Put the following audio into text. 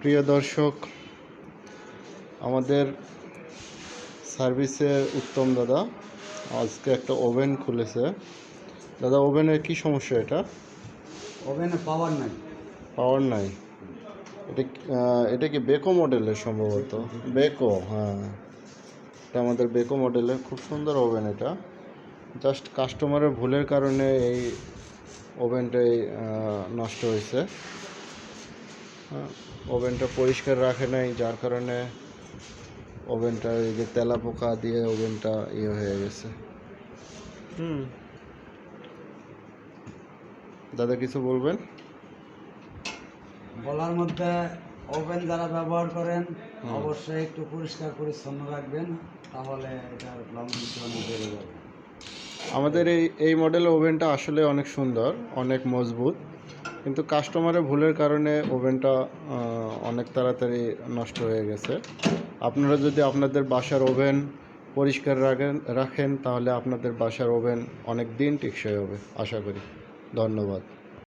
প্রিয় দর্শক, আমাদের সার্ভিসের উত্তম দাদা আজকে একটা ওভেন খুলেছে। দাদা, ওভেনের কি সমস্যা? ওভেনে পাওয়ার নাই। পাওয়ার নাই? এটা কি বেকো মডেলের? সম্ভবত বেকো, হ্যাঁ, এটা আমাদের বেকো মডেলের খুব সুন্দর ওভেন। এটা জাস্ট কাস্টমারের ভুলের কারণে এই ওভেনটাই নষ্ট হয়েছে। ওভেনটা পরিষ্কার রাখে নাই, যার কারণে ওভেনটা এই যে তেলা পোকা দিয়ে ওভেনটা হয়ে গেছে। দাদা, কিছু বলবেন? বলার মধ্যে ওভেন যারা ব্যবহার করেন অবশ্যই একটু পরিষ্কার পরিচ্ছন্ন রাখবেন, তাহলে এটা লংজিভিটি অনেক বেড়ে যাবে। আমাদের এই মডেলের ওভেনটা আসলে অনেক সুন্দর, অনেক মজবুত, কিন্তু কাস্টমারের ভুলের কারণে ওভেনটা অনেক তাড়াতাড়ি নষ্ট হয়ে গেছে। আপনারা যদি আপনাদের বাসার ওভেন পরিষ্কার রাখেন তাহলে আপনাদের বাসার ওভেন অনেক দিন টেকসই হবে আশা করি। ধন্যবাদ।